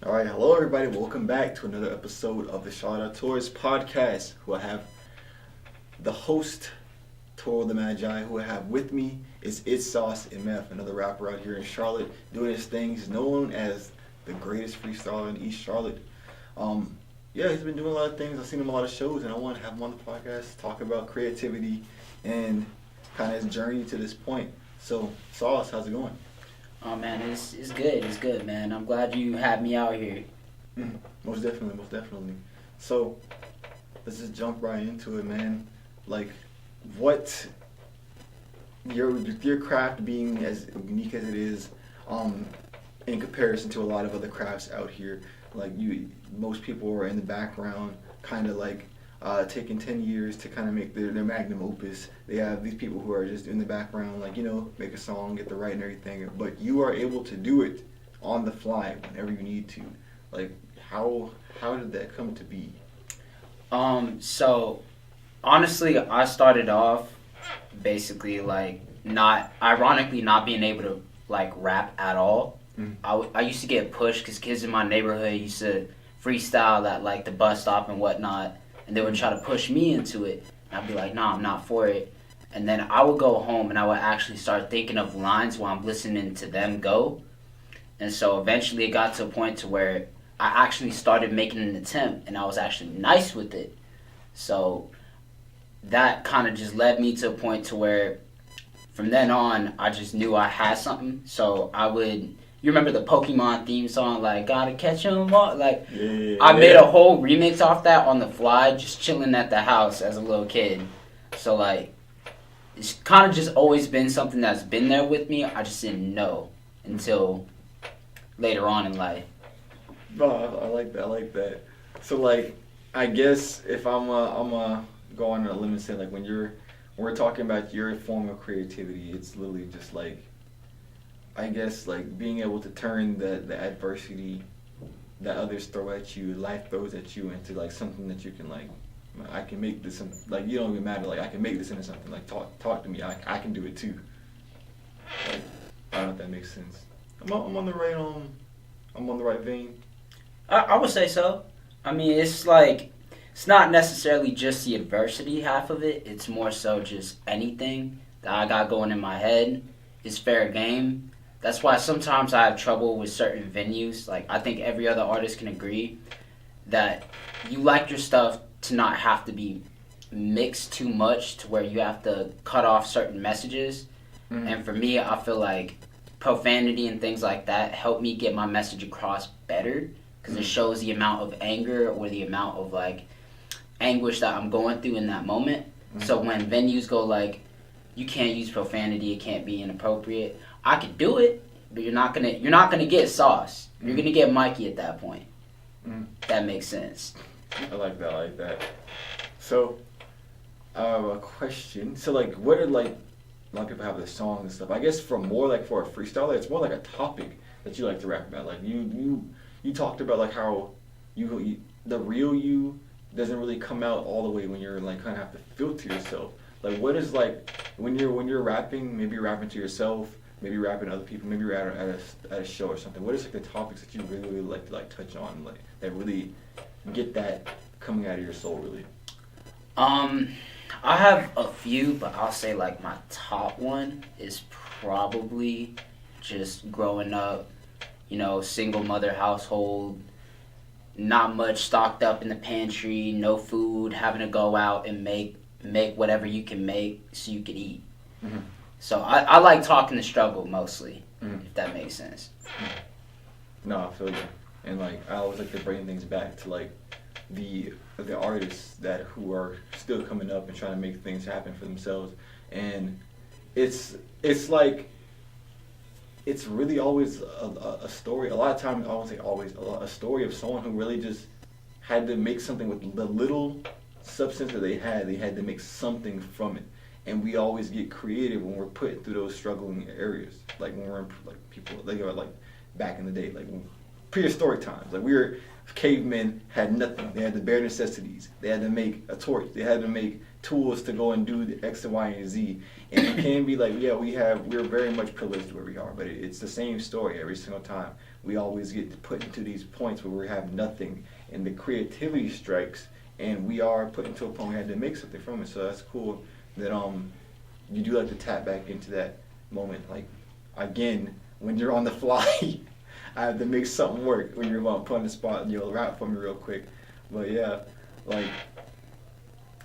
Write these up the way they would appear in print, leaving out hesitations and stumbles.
All right, hello everybody. Welcome back to another episode of the Tours podcast. Who I have the host, Toro the Magi. Who I have with me is Itssaucemf, another rapper out here in Charlotte, doing his thing. He's known as the greatest freestyler in East Charlotte. Yeah, he's been doing a lot of things. I've seen him a lot of shows, and I want to have him on the podcast, talk about creativity and kind of his journey to this point. So, Sauce, how's it going? Oh man, it's good. It's good, man. I'm glad you had me out here. Most definitely, most definitely. So, let's just jump right into it, man. Like, what your craft being as unique as it is, in comparison to a lot of other crafts out here. Like most people are in the background, kind of like taking 10 years to kind of make their magnum opus. They have these people who are just in the background, like, make a song, get the right and everything. But you are able to do it on the fly whenever you need to. Like, how did that come to be? So honestly, I started off basically like not being able to like rap at all. I used to get pushed because kids in my neighborhood used to freestyle at like the bus stop and whatnot, and they would try to push me into it. And I'd be like, no, I'm not for it. And then I would go home and I would actually start thinking of lines while I'm listening to them go. And so eventually it got to a point to where I actually started making an attempt, and I was actually nice with it. So that kind of just led me to a point to where from then on I just knew I had something. So you remember the Pokemon theme song, like, gotta catch 'em all? Like, Yeah. I made a whole remix off that on the fly, just chilling at the house as a little kid. So, like, it's kind of just always been something that's been there with me. I just didn't know until later on in life. I like that. I like that. So, like, I guess if I'm go on a limb and say, like, when we're talking about your form of creativity, it's literally just like, I guess, like, being able to turn the adversity that others throw at you, life throws at you, into like something that you can, like, I can make this, like, you don't even matter, like, I can make this into something, like, talk to me, I can do it too. Like, I don't know if that makes sense. I'm on the right vein. I would say so. I mean, it's like, it's not necessarily just the adversity half of it. It's more so just anything that I got going in my head is fair game. That's why sometimes I have trouble with certain venues. Like, I think every other artist can agree that you like your stuff to not have to be mixed too much to where you have to cut off certain messages. Mm-hmm. And for me, I feel like profanity and things like that help me get my message across better, because it shows the amount of anger or the amount of, like, anguish that I'm going through in that moment. Mm-hmm. So when venues go like, you can't use profanity, it can't be inappropriate, I could do it, but you're not gonna get Sauce. You're gonna get Mikey at that point. That makes sense. I like that. So, a question. So, like, what are, like, a lot of people have the songs and stuff. I guess for a freestyler, it's more like a topic that you like to rap about. Like, you talked about, like, how the real you doesn't really come out all the way when you're, like, kind of have to filter yourself. Like, what is, like, when you're rapping, maybe you're rapping to yourself, maybe you're rapping to other people, maybe you're at a show or something. What is, like, the topics that you really, really like to, like, touch on, like, that really get that coming out of your soul, really? I have a few, but I'll say, like, my top one is probably just growing up, single mother household, not much stocked up in the pantry, no food, having to go out and make whatever you can make so you can eat. Mm-hmm. So I like talking the struggle mostly, if that makes sense. No, I feel you. And, like, I always like to bring things back to, like, the artists who are still coming up and trying to make things happen for themselves. And it's like, it's really always a story. A lot of times, I won't say always, a story of someone who really just had to make something with the little substance that they had to make something from it. And we always get creative when we're put through those struggling areas. Like, when we're in, like, people, think about, like, back in the day, like, prehistoric times. Like we were cavemen, had nothing. They had the bare necessities. They had to make a torch. They had to make tools to go and do the X and Y and Z. And it can be like, yeah, we're very much privileged where we are, but it's the same story every single time. We always get put into these points where we have nothing, and the creativity strikes, and we are put into a point where we had to make something from it. So that's cool that you do like to tap back into that moment. Like again, when you're on the fly, I have to make something work when you're put on the spot and you'll rap for me real quick. But yeah, like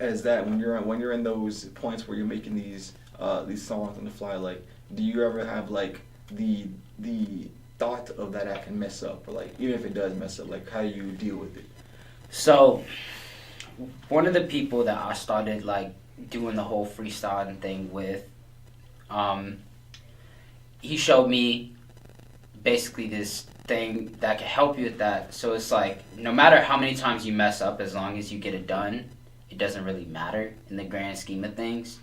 as that when you're in those points where you're making these songs on the fly, like do you ever have like the thought of that I can mess up, or like even if it does mess up, like how do you deal with it? So one of the people that I started like doing the whole freestyling thing with, he showed me basically this thing that can help you with that. So it's like no matter how many times you mess up, as long as you get it done, it doesn't really matter in the grand scheme of things.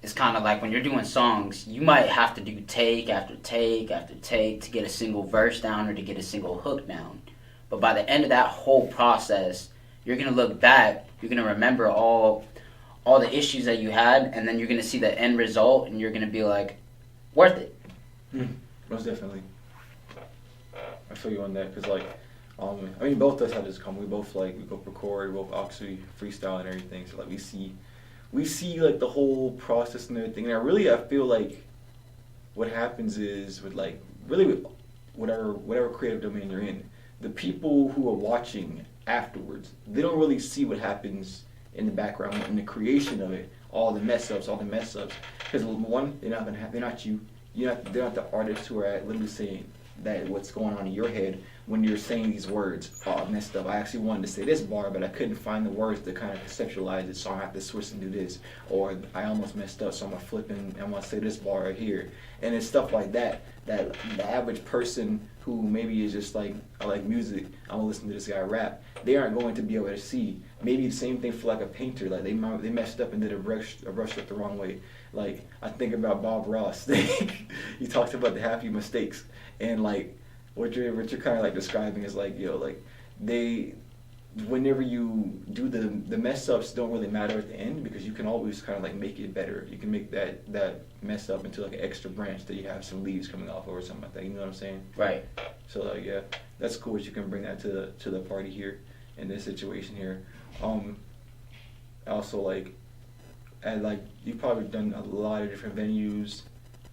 It's kind of like when you're doing songs, you might have to do take after take after take to get a single verse down or to get a single hook down. But by the end of that whole process, you're going to look back, you're going to remember all the issues that you had, and then you're going to see the end result, and you're going to be like, worth it. Most definitely. I feel you on that, because like, I mean, both of us have this come. We both like, we go record, we both actually freestyle and everything, so like we see like the whole process and everything. And I feel like what happens is with like really with whatever creative domain you're in, the people who are watching afterwards, they don't really see what happens in the background in the creation of it, all the mess ups, because one, they're not you, they're not the artists who are literally saying that what's going on in your head when you're saying these words. Oh, I messed up. I actually wanted to say this bar, but I couldn't find the words to kind of conceptualize it, so I have to switch and do this. Or I almost messed up, so I'm gonna flip and I'm gonna say this bar right here. And it's stuff like that that the average person who maybe is just like, I like music, I'm gonna listen to this guy rap, they aren't going to be able to see. Maybe the same thing for like a painter, like they messed up and did a brush up the wrong way. Like I think about Bob Ross. He talks about the happy mistakes, and like what you're kind of like describing is like, like whenever you do the mess ups don't really matter at the end, because you can always kind of like make it better. You can make that mess up into like an extra branch that you have some leaves coming off of or something like that. You know what I'm saying? Right. So like yeah, that's cool that you can bring that to the party here in this situation here. Also like, and like you've probably done a lot of different venues,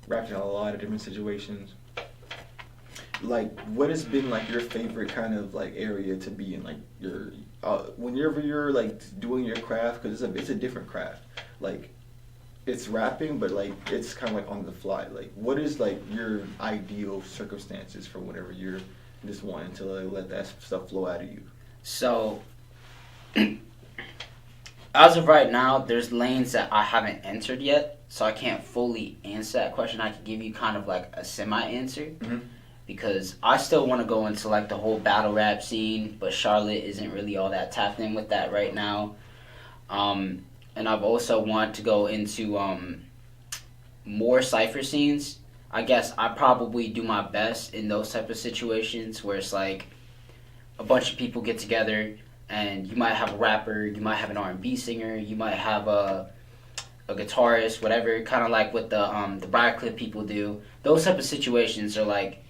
rapped in a lot of different situations. Like, what has been like your favorite kind of like area to be in? Like your whenever you're like doing your craft, because it's a different craft. Like it's rapping, but like it's kind of like on the fly. Like what is like your ideal circumstances for whenever you're just wanting to like, let that stuff flow out of you? So as of right now, there's lanes that I haven't entered yet, so I can't fully answer that question. I can give you kind of like a semi-answer. Mm-hmm. Because I still want to go into like the whole battle rap scene, but Charlotte isn't really all that tapped in with that right now. And I've also want to go into more cypher scenes. I guess I probably do my best in those type of situations where it's like a bunch of people get together, and you might have a rapper, you might have an R&B singer, you might have a guitarist, whatever, kind of like what the Briarcliff people do. Those type of situations are like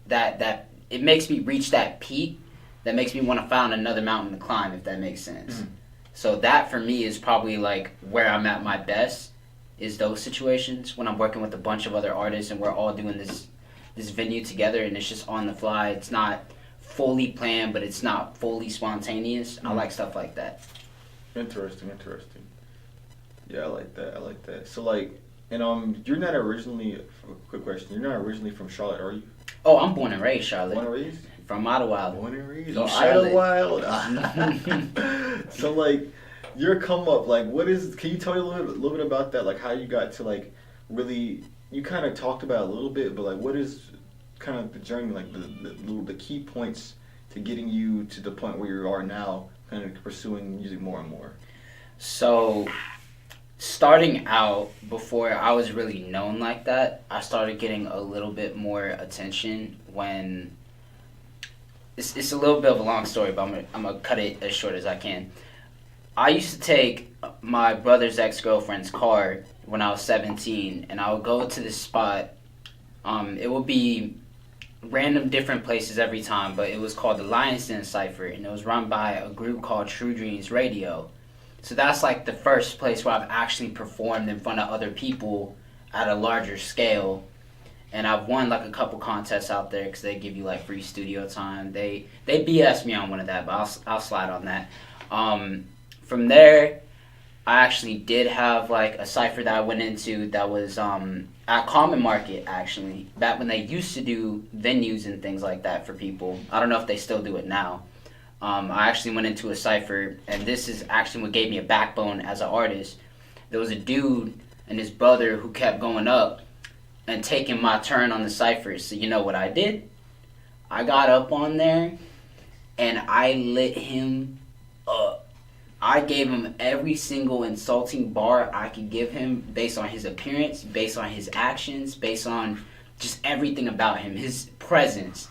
that it makes me reach that peak that makes me want to find another mountain to climb, if that makes sense. Mm-hmm. So that for me is probably like where I'm at my best, is those situations when I'm working with a bunch of other artists and we're all doing this venue together, and it's just on the fly. It's not fully planned, but it's not fully spontaneous. Mm-hmm. I like stuff like that. Interesting. Yeah, I like that. So like, and you're not originally, quick question, you're not originally from Charlotte, are you? Oh, I'm born and raised Charlotte. Born and raised? From Idlewild. Born and raised? Oh, Idlewild. So, like, your come up, like, can you tell me a little bit about that? Like, how you got to, like, really, you kind of talked about it a little bit, but, like, what is kind of the journey, like, the key points to getting you to the point where you are now, kind of pursuing music more and more? So, starting out, before I was really known like that, I started getting a little bit more attention when it's a little bit of a long story, but I'm gonna cut it as short as I can. I used to take my brother's ex-girlfriend's car when I was 17, and I would go to this spot. It would be random different places every time, but it was called the Lion's Den Cypher, and it was run by a group called True Dreams Radio. So that's like the first place where I've actually performed in front of other people at a larger scale. And I've won like a couple contests out there because they give you like free studio time. They BS me on one of that, but I'll slide on that. From there, I actually did have like a cipher that I went into that was at Common Market, actually, back when they used to do venues and things like that for people. I don't know if they still do it now. I actually went into a cipher, and this is actually what gave me a backbone as an artist. There was a dude and his brother who kept going up and taking my turn on the cipher. So you know what I did? I got up on there and I lit him up. I gave him every single insulting bar I could give him based on his appearance, based on his actions, based on just everything about him, his presence.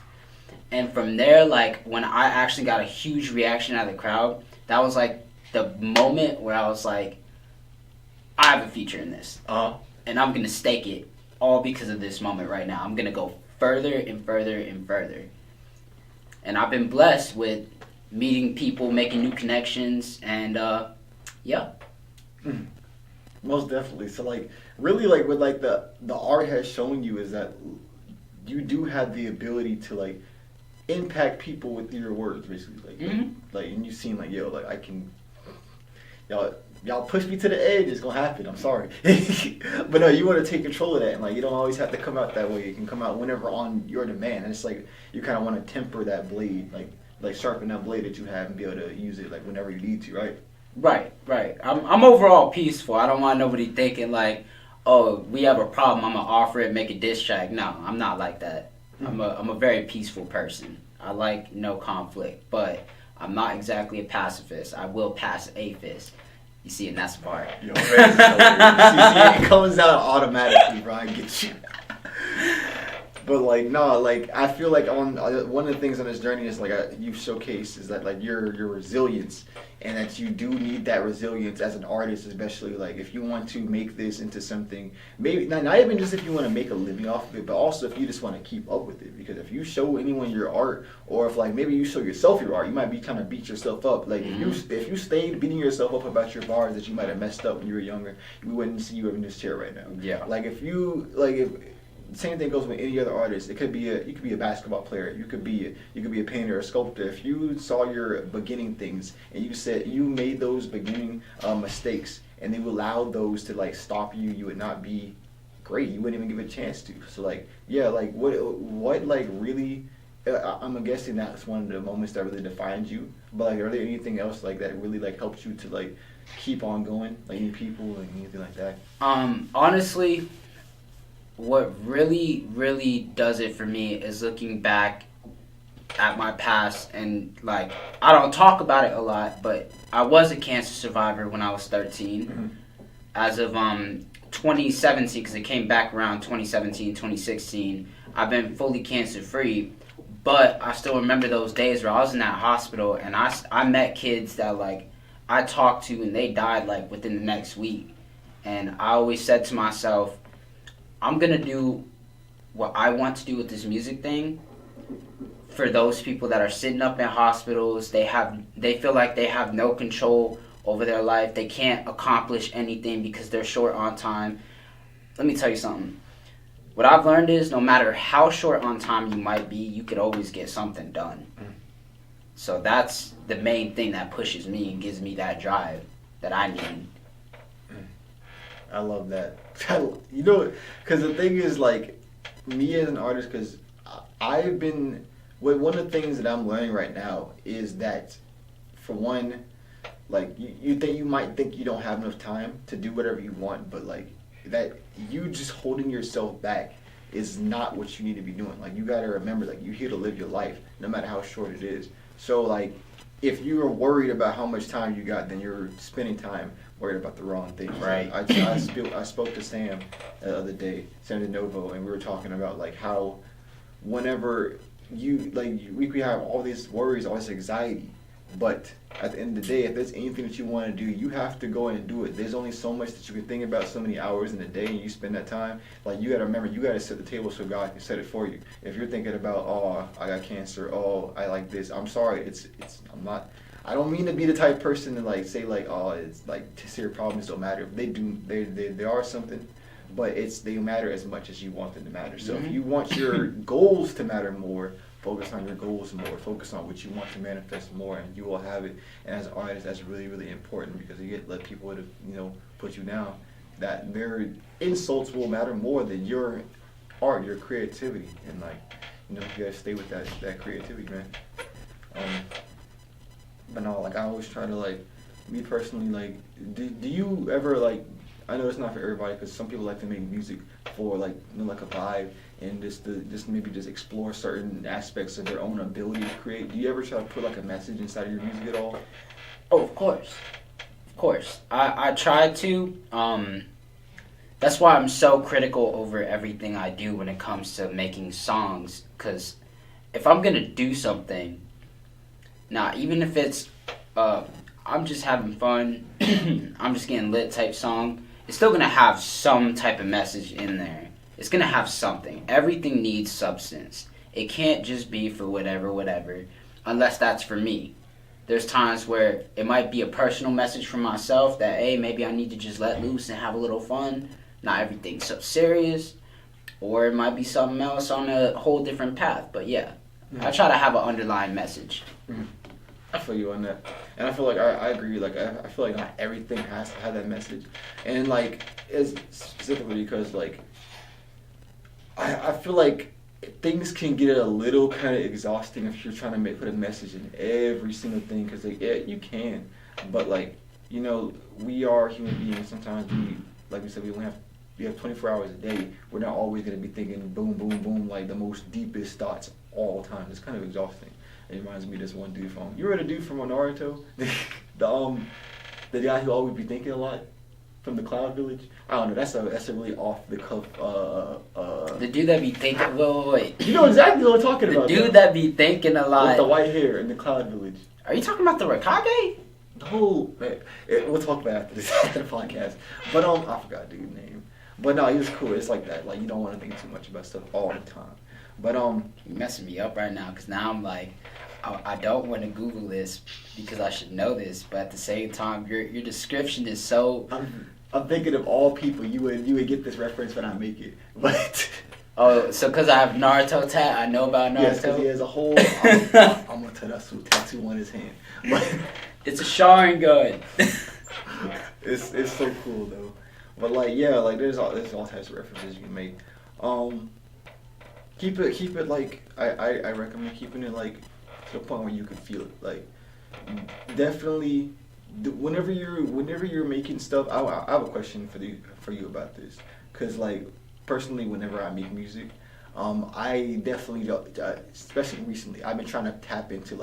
And from there, like, when I actually got a huge reaction out of the crowd, that was like the moment where I was like, I have a feature in this. And I'm going to stake it all because of this moment right now. I'm going to go further and further and further. And I've been blessed with meeting people, making new connections, and yeah. Most definitely. So like, really, like what like the art has shown you is that you do have the ability to like impact people with your words, basically. Like, like, and you seem like, yo, like I can, y'all push me to the edge, it's gonna happen. I'm sorry, but no, you want to take control of that, and like you don't always have to come out that way. You can come out whenever on your demand, and it's like you kind of want to temper that blade, like sharpen that blade that you have and be able to use it like whenever you need to, right? Right. I'm overall peaceful. I don't want nobody thinking like, oh, we have a problem, I'm gonna offer it, make a diss track. No, I'm not like that. I'm a very peaceful person. I like no conflict, but I'm not exactly a pacifist. I will pass a fist. You see, and that's the part. Yo, see, it comes out automatically, bro. I get you. But like no, like I feel like on one of the things on this journey is like you showcase is that like your resilience, and that you do need that resilience as an artist, especially like if you want to make this into something, maybe not even just if you want to make a living off of it, but also if you just want to keep up with it. Because if you show anyone your art, or if like maybe you show yourself your art, you might be trying to beat yourself up. Like if you stayed beating yourself up about your bars that you might have messed up when you were younger, we wouldn't see you in this chair right now. Yeah. Like if same thing goes with any other artist. You could be a basketball player. You could be a painter, a sculptor. If you saw your beginning things and you said you made those beginning mistakes, and you allowed those to like stop you, you would not be great. You wouldn't even give it a chance to. So like yeah, like what like really. I'm guessing that's one of the moments that really defines you. But like, are there anything else like that really like helps you to like keep on going, like any people, like anything like that? Honestly, what really does it for me is looking back at my past, and like I don't talk about it a lot, but I was a cancer survivor when I was 13. As of 2017, because it came back around 2017, 2016, I've been fully cancer free. But I still remember those days where I was in that hospital, and I met kids that like I talked to, and they died like within the next week. And I always said to myself, I'm gonna do what I want to do with this music thing for those people that are sitting up in hospitals. They feel like they have no control over their life. They can't accomplish anything because they're short on time. Let me tell you something. What I've learned is no matter how short on time you might be, you could always get something done. So that's the main thing that pushes me and gives me that drive that I need. I love that. You know, because the thing is, like, me as an artist, because I've been, one of the things that I'm learning right now is that, for one, like, you might think you don't have enough time to do whatever you want, but, like, that you just holding yourself back is not what you need to be doing. Like, you got to remember, like, you're here to live your life, no matter how short it is. So, like, if you are worried about how much time you got, then you're spending time worried about the wrong things. Right. I spoke to Sam the other day, Sam DeNovo, and we were talking about like how whenever we could have all these worries, all this anxiety, but at the end of the day, if there's anything that you want to do, you have to go and do it. There's only so much that you can think about, so many hours in a day, and you spend that time. Like, you gotta remember, you gotta set the table so God can set it for you. If you're thinking about, oh, I got cancer, oh, I like this, I'm sorry, I'm not. I don't mean to be the type of person to like say like, oh, it's like serious problems don't matter. They are something, but they matter as much as you want them to matter. So if you want your goals to matter more, focus on your goals more. Focus on what you want to manifest more, and you will have it. And as an artist, that's really, really important, because you let people to put you down. That their insults will matter more than your art, your creativity, and you gotta stay with that creativity, man. But no, like I always try to me personally, do you ever I know it's not for everybody, because some people like to make music for like a vibe and just maybe explore certain aspects of their own ability to create. Do you ever try to put like a message inside of your music at all? Oh, of course. I try to. That's why I'm so critical over everything I do when it comes to making songs. Because if I'm gonna do something, even if it's I'm just having fun, I'm just getting lit type song, it's still gonna have some type of message in there. It's gonna have something. Everything needs substance. It can't just be for whatever, unless that's for me. There's times where it might be a personal message from myself that, hey, maybe I need to just let loose and have a little fun. Not everything's so serious. Or it might be something else on a whole different path. But yeah, I try to have an underlying message. I feel you on that. And I feel like I agree. Like, I feel like not everything has to have that message. And it's specifically because I feel like things can get a little kind of exhausting if you're trying to put a message in every single thing, because yeah, you can, but we are human beings. Sometimes like we said, we have 24 hours a day. We're not always going to be thinking boom, boom, boom, like the most deepest thoughts all the time. It's kind of exhausting. It reminds me of this one dude from, you remember the dude from Naruto? the guy who always be thinking a lot? From the Cloud Village? I don't know. That's a really off the cuff. The dude that be thinking. Wait. You know exactly what I'm talking about. The dude that be thinking a lot. With the white hair in the Cloud Village. Are you talking about the Raikage? No, man. We'll talk about it after the podcast. But I forgot dude's name. But no, he was cool. It's like that. Like, you don't want to think too much about stuff all the time. But You're messing me up right now, because now I'm like, I don't want to Google this because I should know this, but at the same time, your description is so. I'm thinking of all people you would get this reference when I make it, but. Oh, so because I have Naruto I know about Naruto. Yes, because he has a whole Amaterasu tattoo on his hand. But it's a Sharingan. It's so cool though, but there's all types of references you can make. Keep it I recommend keeping it to the point where you can feel it. Definitely, whenever you're making stuff, I have a question for you about this, because personally, whenever I make music, I definitely don't, especially recently, I've been trying to tap into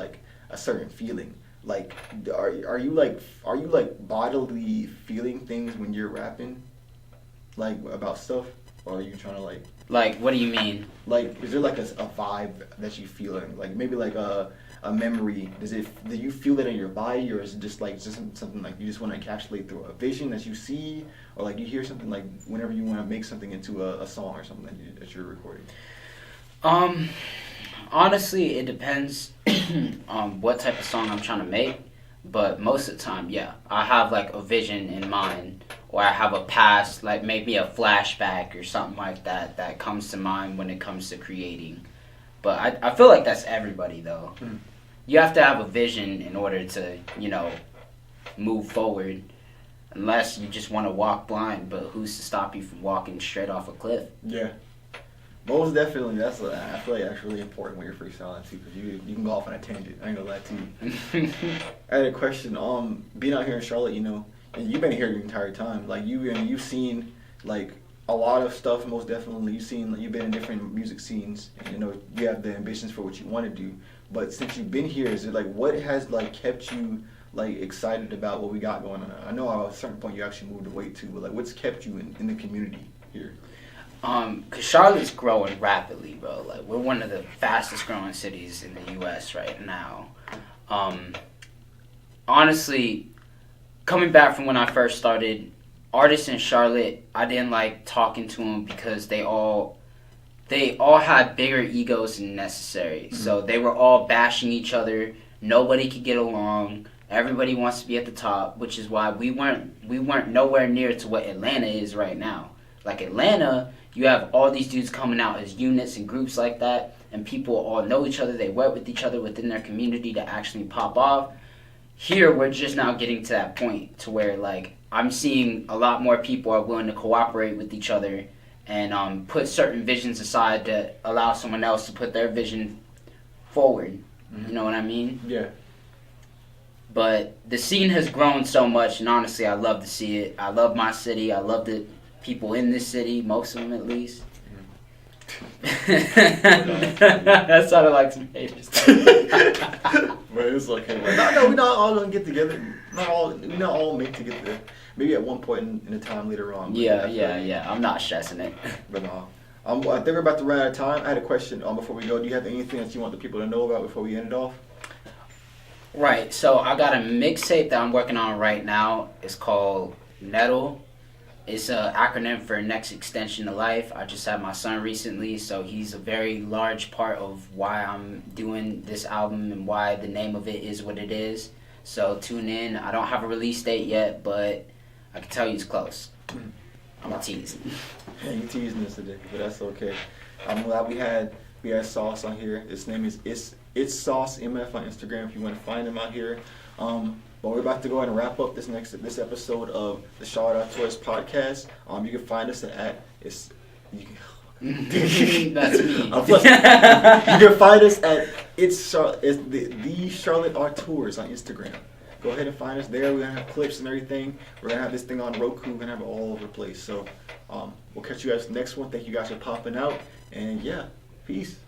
a certain feeling. Are you bodily feeling things when you're rapping, about stuff, or are you trying to what do you mean? Is there a vibe that you feel, maybe a memory? Do you feel it in your body, or is it just something you just want to encapsulate through a vision that you see, or you hear something whenever you want to make something into a song or something that you're recording? Honestly, it depends on what type of song I'm trying to make, but most of the time, yeah, I have a vision in mind, or I have a past, maybe a flashback or something like that comes to mind when it comes to creating. But I feel like that's everybody though. You have to have a vision in order to, move forward, unless you just want to walk blind, but who's to stop you from walking straight off a cliff? Yeah. Most definitely, I feel like that's really important when you're freestyling too, because you can go off on a tangent. I ain't gonna lie to you. I had a question. Being out here in Charlotte, and you've been here the entire time. You've seen a lot of stuff. Most definitely, you've been in different music scenes, and you have the ambitions for what you want to do. But since you've been here, is it what has kept you excited about what we got going on? I know at a certain point you actually moved away too, but what's kept you in the community here? Cause Charlotte's growing rapidly, bro. Like we're one of the fastest growing cities in the U.S. right now. Honestly, coming back from when I first started, artists in Charlotte, I didn't like talking to them because they all had bigger egos than necessary. Mm-hmm. So they were all bashing each other. Nobody could get along. Everybody wants to be at the top, which is why we weren't nowhere near to what Atlanta is right now. Like Atlanta, you have all these dudes coming out as units and groups like that, and people all know each other. They work with each other within their community to actually pop off. Here, we're just now getting to that point to where, like, I'm seeing a lot more people are willing to cooperate with each other and put certain visions aside to allow someone else to put their vision forward. Mm-hmm. You know what I mean? Yeah. But the scene has grown so much, and honestly, I love to see it. I love my city. I love the people in this city, most of them at least. That sounded like some haters. But it's okay. No, we're not all gonna get together. We're not all meant to get there. Maybe at one point in the time later on. Yeah. I'm not stressing it. But I think we're about to run out of time. I had a question before we go. Do you have anything that you want the people to know about before we end it off? Right. So I got a mixtape that I'm working on right now. It's called Nettle. It's an acronym for Next Extension to Life. I just had my son recently, so he's a very large part of why I'm doing this album and why the name of it is what it is. So tune in. I don't have a release date yet, but I can tell you it's close. I'm teasing. Yeah, you teasing us today, but that's okay. I'm glad we had Sauce on here. His name is Itssaucemf on Instagram if you want to find him out here. But we're about to go ahead and wrap up this episode of the Shout Out to Us podcast. You can find us at That's me. You can find us at the Charlotte Art Tours on Instagram. Go ahead and find us there. We're gonna have clips and everything. We're gonna have this thing on Roku. We're gonna have it all over the place. So we'll catch you guys next one. Thank you guys for popping out. And yeah, peace.